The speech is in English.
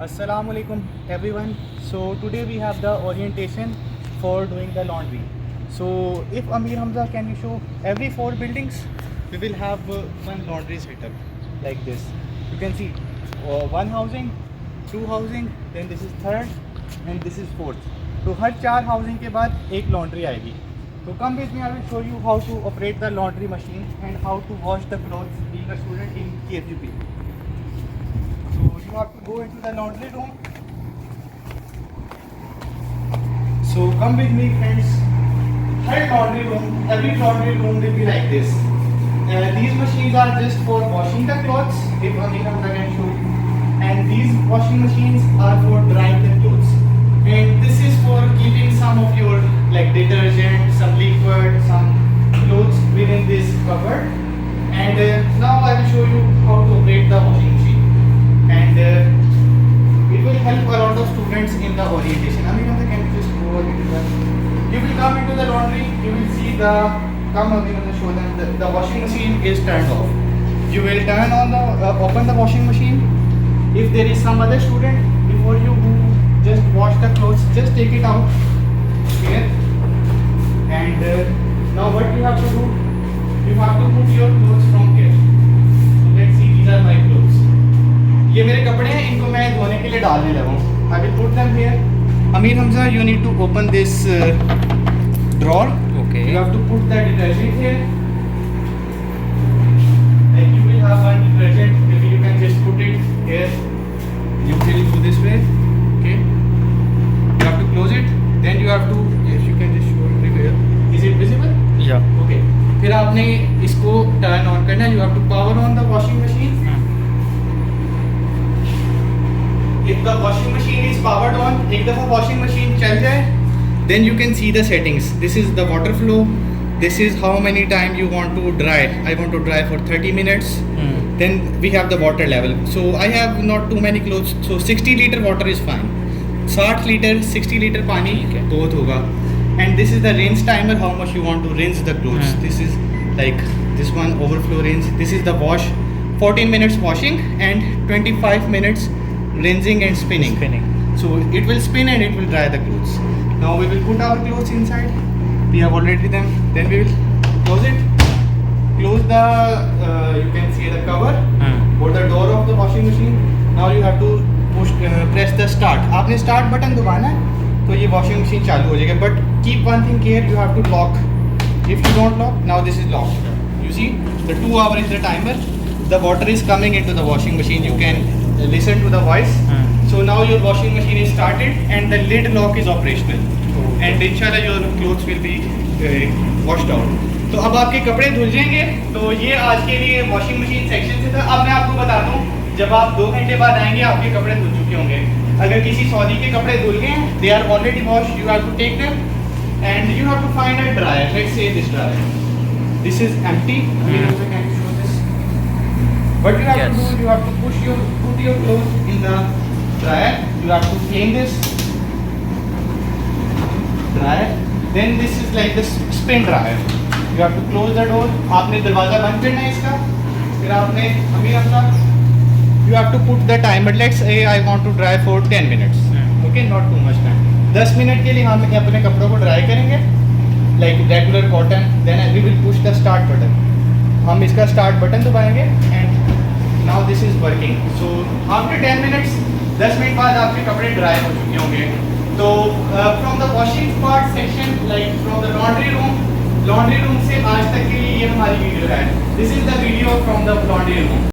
Assalamu alaikum everyone. So today we have the orientation for doing the laundry. So if Amir Hamza, can you show every 4 buildings we will have one laundry setup like this. You can see one housing, 2 housing, then this is 3rd and this is 4th. तो हर 4 housing के बाद एक laundry आएगी. So come with me, I will show you how to operate the laundry machine and how to wash the clothes being a student in KFUPM. You have to go into the laundry room. So come with me friends. Every laundry room will be like this. These machines are just for washing the clothes, if Amir Hamza can show you. And these washing machines are for drying the clothes. And this is for keeping some of your like detergent, some liquid, some clothes within this cupboard. And now I will show you how to operate the washing machine. And it will help a lot of students in the orientation. I mean, can you just go into that? You will come into the laundry, you will see I'm going to show them the washing machine is turned off. You will turn on open the washing machine. If there is some other student before you who just wash the clothes, just take it out here. And now what you have to do, you have to put your clothes from here. So let's see, these are my clothes. ये मेरे कपड़े हैं, इनको मैं धोने के लिए डालने लगा हूँ. I will put them here. Amir Hamza, you need to open this drawer. Okay. You have to put the detergent here. Like you will have one detergent. Maybe you can just put it here. You will do this way. Okay. You have to close it. Then you have to. Yes, you can just show it here. Is it visible? Yeah. Okay. फिर आपने इसको turn on करना. You have to power on the washing machine. If the washing machine is powered on, एक दफ़ा washing machine चल जाए, then you can see the settings. This is the water flow. This is how many time you want to dry. I want to dry for 30 minutes. Then we have the water level. So I have not too many clothes. So 60 liter water is fine. 60 liter, 60 liter पानी बहुत होगा. And this is the rinse timer. How much you want to rinse the clothes. This is like this one overflow rinse. This is the wash. 14 minutes washing and 25 minutes rinsing and spinning. So it will spin and it will dry the clothes. Now we will put our clothes inside. We have already them. Then we will close it. Close the you can see the cover or the door of the washing machine. Now you have to press the start. आपने start button दबाना है तो ये washing machine चालू हो जाएगा. But keep one thing here, you have to lock. If you don't lock, now this is locked. You see the 2 hour is the timer. The water is coming into the washing machine. You can listen to the voice. So now your washing machine is started and the lid lock is operational. And inshallah your clothes will be washed out. तो अब आपके कपड़े धुल जाएंगे. तो ये आज के लिए वॉशिंग मशीन सेक्शन से था. अब मैं आपको बता दूं, जब आप 2 घंटे बाद आएंगे आपके कपड़े धुल चुके होंगे. अगर किसी सऊदी के कपड़े धुल गए हैं, they are already washed, you have to take them and you have to find a dryer. Let's say this dryer. This is empty. What you have to do, you have to put your clothes in the dryer. You have to clean this dryer. Then this is like the spin dryer. You have to close the door. आपने दरवाजा बंद करना है इसका. फिर आपने Amir Hamza, you have to put the timer. Let's say I want to dry for 10 minutes. Okay, not too much time. 10 minute के लिए हम अपने कपड़ों को dry करेंगे. Like regular cotton. Then we will push the start button. हम इसका start button दबाएंगे and now this is working. So after 10 minutes, 10 minute बाद आपके कपड़े dry हो चुके होंगे. तो from the washing part section, like from the laundry room से आज तक के लिए ये हमारी वीडियो है. This is the video from the laundry room.